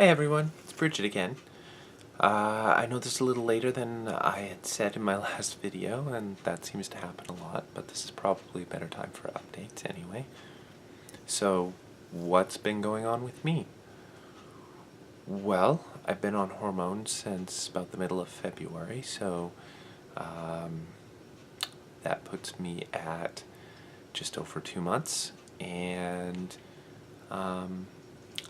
Hi everyone, it's Bridget again. I know this is a little later than I had said in my last video, and that seems to happen a lot, but this is probably a better time for updates anyway. So, what's been going on with me? Well, I've been on hormones since about the middle of February, so that puts me at just over 2 months, and I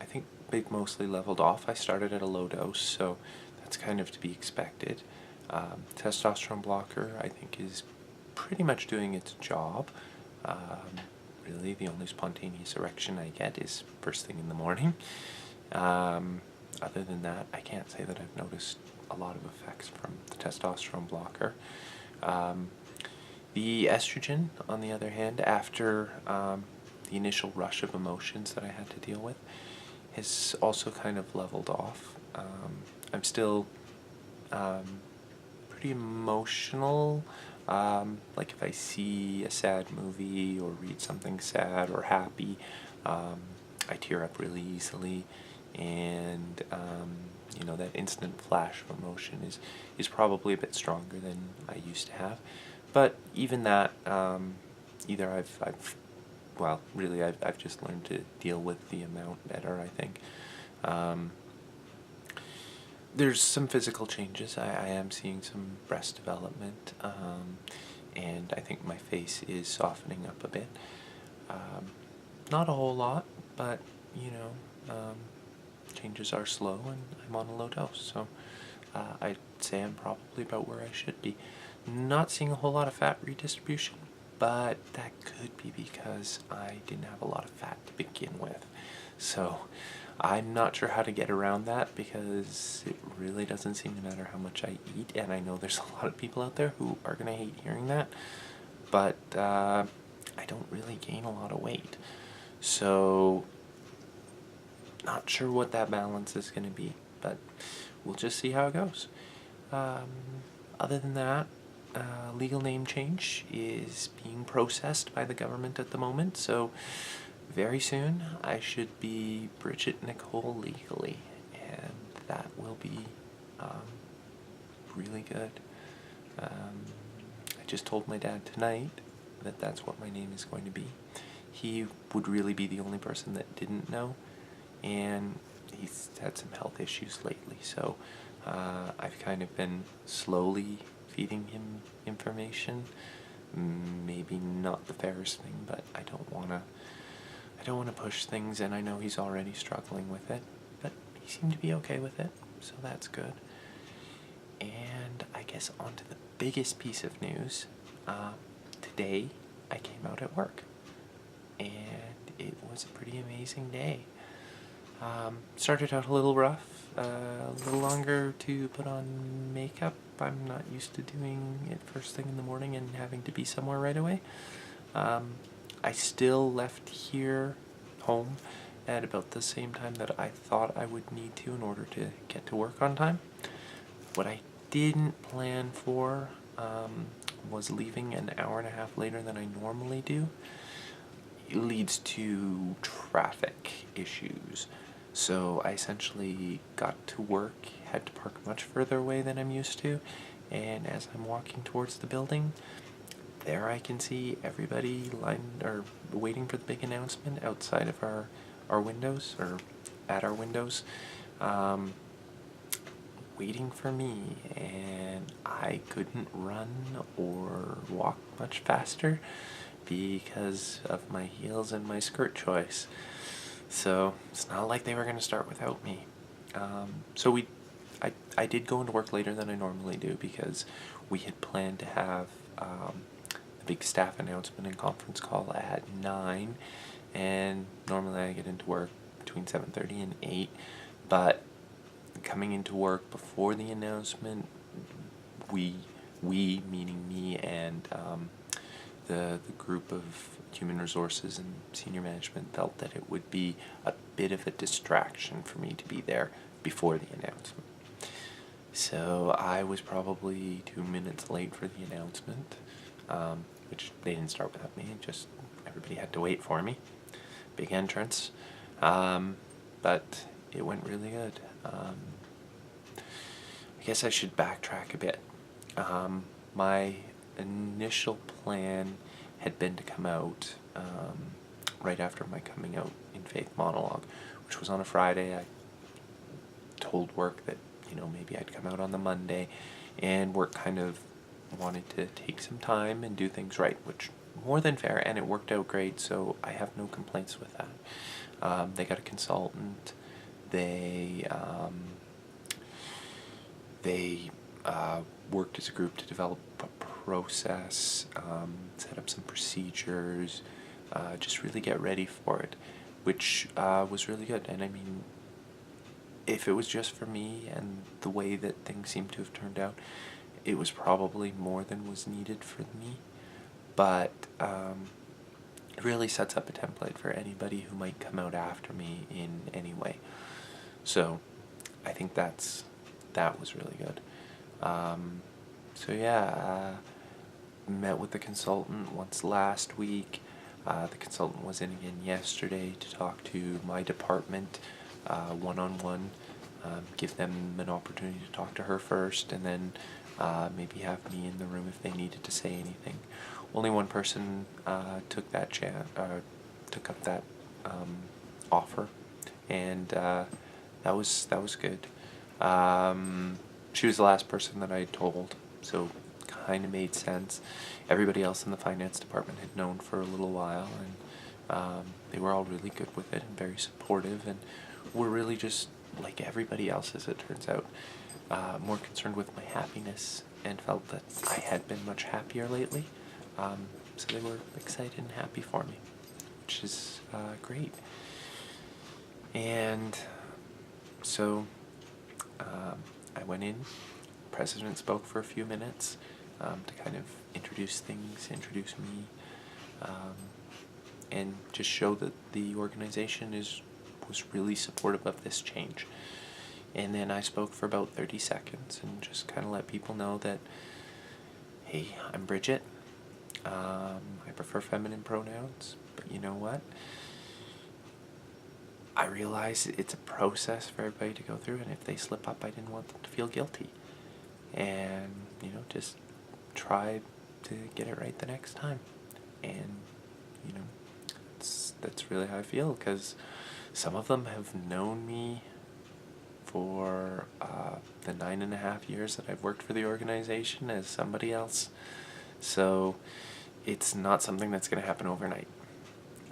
think they've mostly leveled off. I started at a low dose, so that's kind of to be expected. Testosterone blocker, I think, is pretty much doing its job. Really, the only spontaneous erection I get is first thing in the morning. Other than that, I can't say that I've noticed a lot of effects from the testosterone blocker. The estrogen, on the other hand, after the initial rush of emotions that I had to deal with, has also kind of leveled off. I'm still pretty emotional. Like if I see a sad movie or read something sad or happy, I tear up really easily, and that instant flash of emotion is probably a bit stronger than I used to have. But even that, either I've just learned to deal with the amount better, I think. There's some physical changes. I am seeing some breast development, and I think my face is softening up a bit. Not a whole lot, but, changes are slow, and I'm on a low dose, so I'd say I'm probably about where I should be. Not seeing a whole lot of fat redistribution, but that could be because I didn't have a lot of fat to begin with. So I'm not sure how to get around that, because it really doesn't seem to matter how much I eat, and I know there's a lot of people out there who are going to hate hearing that, but I don't really gain a lot of weight. So not sure what that balance is going to be, but we'll just see how it goes. Other than that, legal name change is being processed by the government at the moment, so very soon I should be Bridget Nicole legally, and that will be really good. I just told my dad tonight that that's what my name is going to be. He would really be the only person that didn't know, and he's had some health issues lately, so I've kind of been slowly feeding him information. Maybe not the fairest thing, but I don't want to push things, and I know he's already struggling with it, but he seemed to be okay with it, so that's good. And I guess on to the biggest piece of news. Today I came out at work, and it was a pretty amazing day. Started out a little rough, a little longer to put on makeup. I'm not used to doing it first thing in the morning and having to be somewhere right away. I still left home at about the same time that I thought I would need to in order to get to work on time. What I didn't plan for was leaving an hour and a half later than I normally do. It leads to traffic issues. So I essentially got to work, had to park much further away than I'm used to, and as I'm walking towards the building, there I can see everybody waiting for the big announcement outside of our windows, or at our windows, waiting for me, and I couldn't run or walk much faster because of my heels and my skirt choice. So it's not like they were going to start without me. I did go into work later than I normally do, because we had planned to have a big staff announcement and conference call at 9, and normally I get into work between 7:30 and 8, but coming into work before the announcement, we meaning me and the group of human resources and senior management, felt that it would be a bit of a distraction for me to be there before the announcement. So I was probably 2 minutes late for the announcement, which they didn't start without me, everybody had to wait for me. Big entrance. But it went really good. I guess I should backtrack a bit. My initial plan had been to come out right after my coming out in faith monologue, which was on a Friday. I told work that, maybe I'd come out on the Monday, and work kind of wanted to take some time and do things right, which more than fair, and it worked out great, so I have no complaints with that. They got a consultant. They worked as a group to develop a process, set up some procedures, just really get ready for it, which was really good. And I mean, if it was just for me and the way that things seem to have turned out, it was probably more than was needed for me. But it really sets up a template for anybody who might come out after me in any way. So I think that was really good. So yeah, met with the consultant once last week. The consultant was in again yesterday to talk to my department one-on-one, give them an opportunity to talk to her first, and then maybe have me in the room if they needed to say anything. Only one person took up that offer, and that was good. She was the last person that I told, so kind of made sense. Everybody else in the finance department had known for a little while, and they were all really good with it and very supportive, and were really just like everybody else, as it turns out, more concerned with my happiness, and felt that I had been much happier lately. So they were excited and happy for me, which is great. And so I went in. President spoke for a few minutes to kind of introduce things, me, and just show that the organization was really supportive of this change. And then I spoke for about 30 seconds and just kind of let people know that, hey, I'm Bridget. I prefer feminine pronouns, but you know what? I realize it's a process for everybody to go through, and if they slip up, I didn't want them to feel guilty. And, just try to get it right the next time. And, that's really how I feel, because some of them have known me for the 9.5 years that I've worked for the organization as somebody else. So it's not something that's going to happen overnight.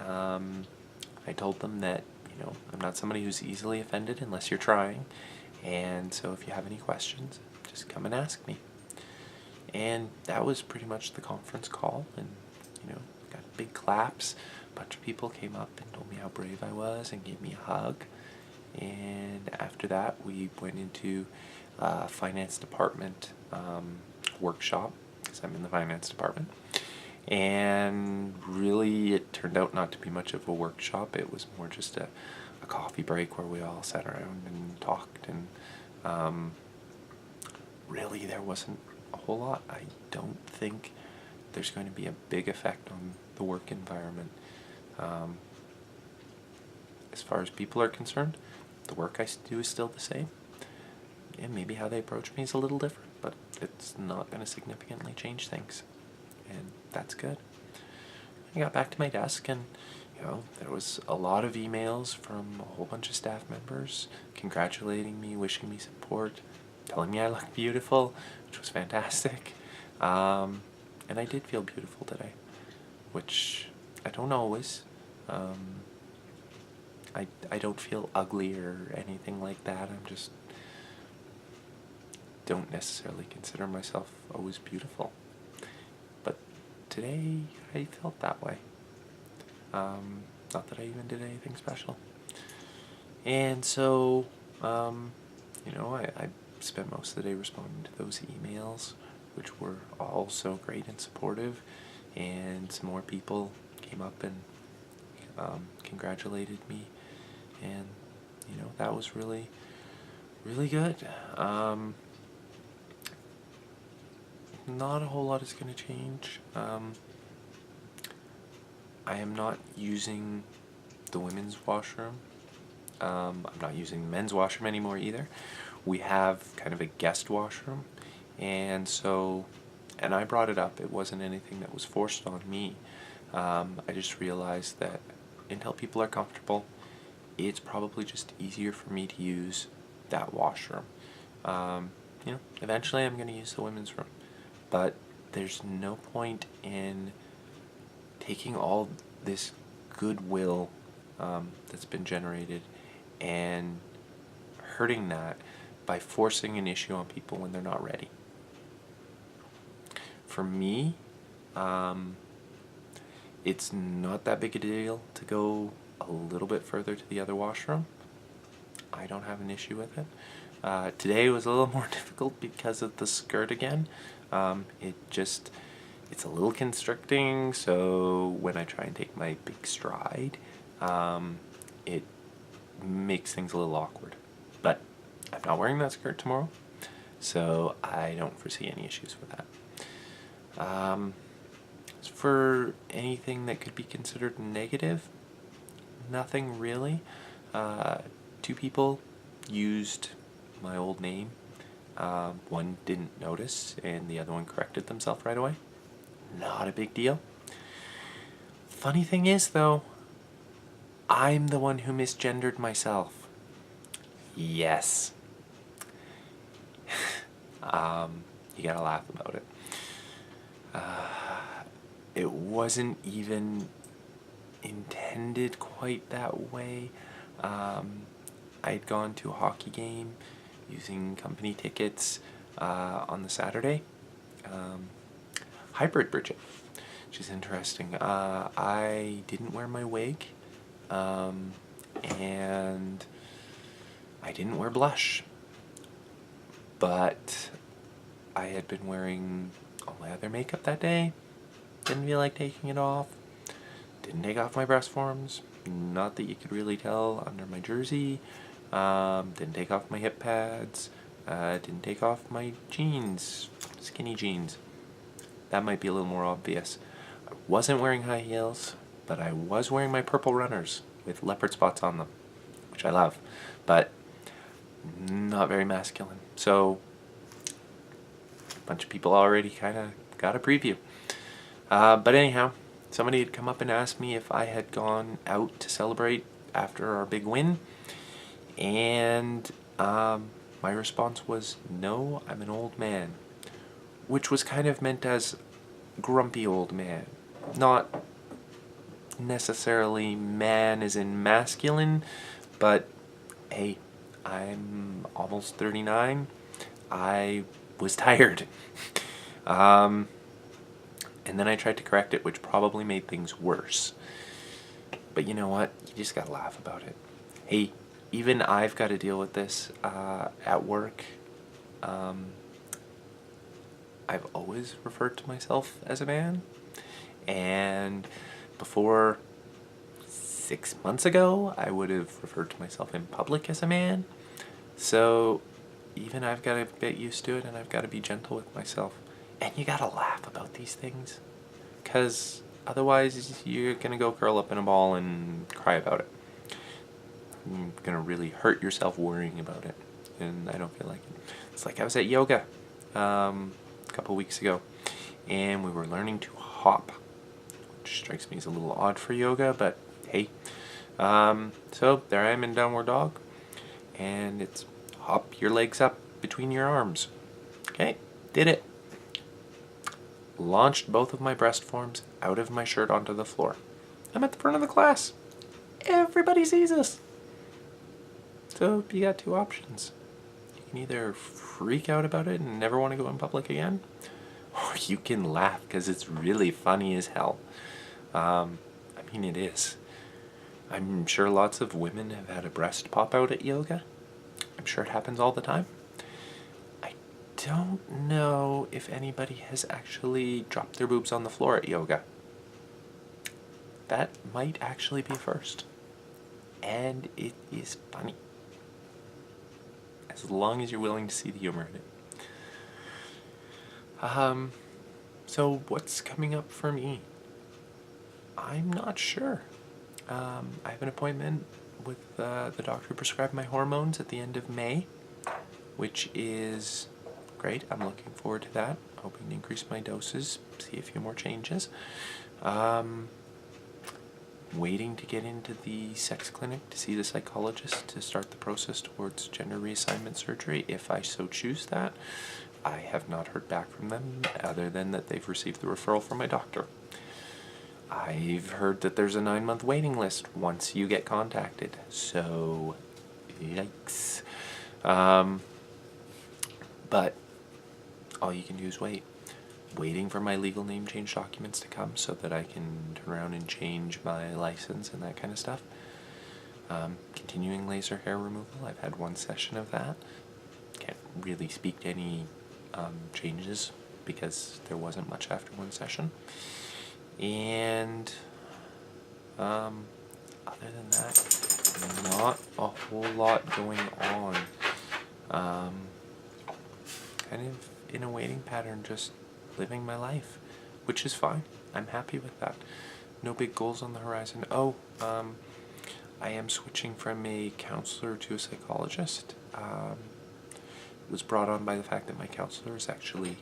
I told them that, I'm not somebody who's easily offended unless you're trying. And so if you have any questions, just come and ask me. And that was pretty much the conference call. And, got big claps. A bunch of people came up and told me how brave I was and gave me a hug. And after that, we went into finance department workshop, because I'm in the finance department. And really, it turned out not to be much of a workshop. It was more just a coffee break where we all sat around and talked. And really, there wasn't a whole lot. I don't think there's going to be a big effect on the work environment. As far as people are concerned, the work I do is still the same. And maybe how they approach me is a little different, but it's not going to significantly change things. And that's good. I got back to my desk, and there was a lot of emails from a whole bunch of staff members congratulating me, wishing me support, telling me I look beautiful, which was fantastic. And I did feel beautiful today, which I don't always. I don't feel ugly or anything like that. I'm just don't necessarily consider myself always beautiful. But today I felt that way. Not that I even did anything special. And so, I spent most of the day responding to those emails, which were all so great and supportive. And some more people came up and congratulated me. And, that was really, really good. Not a whole lot is going to change. I am not using the women's washroom I'm not using the men's washroom anymore either. We have kind of a guest washroom, and so, and I brought it up. It wasn't anything that was forced on me. I just realized that until people are comfortable, it's probably just easier for me to use that washroom. Eventually I'm going to use the women's room, but there's no point in taking all this goodwill that's been generated and hurting that by forcing an issue on people when they're not ready. For me, it's not that big a deal to go a little bit further to the other washroom. I don't have an issue with it. Today was a little more difficult because of the skirt again. It's a little constricting, so when I try and take my big stride, it makes things a little awkward. But I'm not wearing that skirt tomorrow, so I don't foresee any issues with that. As for anything that could be considered negative, nothing really. 2 people used my old name. One didn't notice, and the other one corrected themselves right away. Not a big deal. Funny thing is, though, I'm the one who misgendered myself. Yes. You gotta laugh about it. It wasn't even intended quite that way. I'd gone to a hockey game using company tickets on the Saturday. Hybrid Bridget, which is interesting. I didn't wear my wig, and I didn't wear blush, but I had been wearing all my other makeup that day. Didn't feel like taking it off. Didn't take off my breast forms. Not that you could really tell under my jersey. Didn't take off my hip pads. Didn't take off my jeans, skinny jeans. That might be a little more obvious. I wasn't wearing high heels, but I was wearing my purple runners with leopard spots on them, which I love, but not very masculine. So a bunch of people already kind of got a preview. But anyhow, somebody had come up and asked me if I had gone out to celebrate after our big win, and my response was, no, I'm an old man, which was kind of meant as grumpy old man, not necessarily man as in masculine, but hey, I'm almost 39. I was tired. And then I tried to correct it, which probably made things worse. But you know what? You just gotta laugh about it. Hey, even I've got to deal with this at work. I've always referred to myself as a man, and before 6 months ago, I would have referred to myself in public as a man. So even I've got to get used to it, and I've got to be gentle with myself. And you gotta laugh about these things, because otherwise you're gonna go curl up in a ball and cry about it. You're gonna really hurt yourself worrying about it, and I don't feel like it. It's like I was at yoga a couple weeks ago, and we were learning to hop, which strikes me as a little odd for yoga, but hey. So there I am in downward dog, and it's hop your legs up between your arms. Okay, did it. Launched both of my breast forms out of my shirt onto the floor. I'm at the front of the class. Everybody sees us. So you got 2 options. You can either freak out about it and never want to go in public again, or you can laugh because it's really funny as hell. I mean, it is. I'm sure lots of women have had a breast pop out at yoga. I'm sure it happens all the time. Don't know if anybody has actually dropped their boobs on the floor at yoga. That might actually be a first. And it is funny. As long as you're willing to see the humor in it. So what's coming up for me? I'm not sure. I have an appointment with the doctor who prescribed my hormones at the end of May, which is great. I'm looking forward to that. Hoping to increase my doses, see a few more changes. Waiting to get into the sex clinic to see the psychologist to start the process towards gender reassignment surgery, if I so choose that. I have not heard back from them other than that they've received the referral from my doctor. I've heard that there's a 9-month waiting list once you get contacted, so yikes. But all you can do is wait. Waiting for my legal name change documents to come so that I can turn around and change my license and that kind of stuff. Continuing laser hair removal. I've had 1 session of that. Can't really speak to any changes because there wasn't much after 1 session. And other than that, not a whole lot going on. Kind of in a waiting pattern, just living my life, which is fine. I'm happy with that. No big goals on the horizon. I am switching from a counselor to a psychologist. It was brought on by the fact that my counselor is actually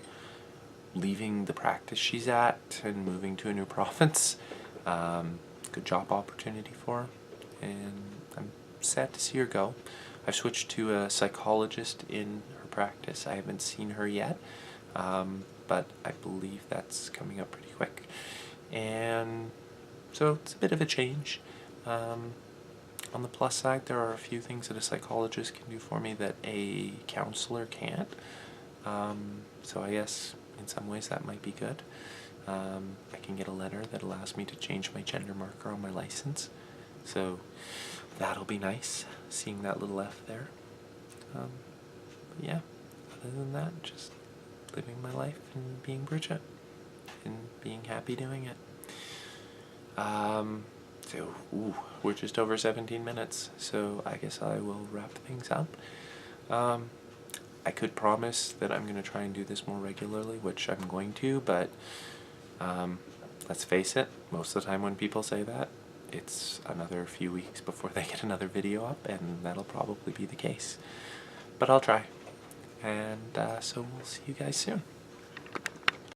leaving the practice she's at and moving to a new province. Good job opportunity for her, and I'm sad to see her go. I've switched to a psychologist in her practice. I haven't seen her yet, but I believe that's coming up pretty quick. And so it's a bit of a change. On the plus side, there are a few things that a psychologist can do for me that a counselor can't. So I guess in some ways that might be good. I can get a letter that allows me to change my gender marker on my license. So that'll be nice, seeing that little F there. But yeah, other than that, just living my life and being Bridget and being happy doing it. We're just over 17 minutes, so I guess I will wrap things up. I could promise that I'm going to try and do this more regularly, which I'm going to, but let's face it, most of the time when people say that, it's another few weeks before they get another video up, and that'll probably be the case. But I'll try. And so we'll see you guys soon.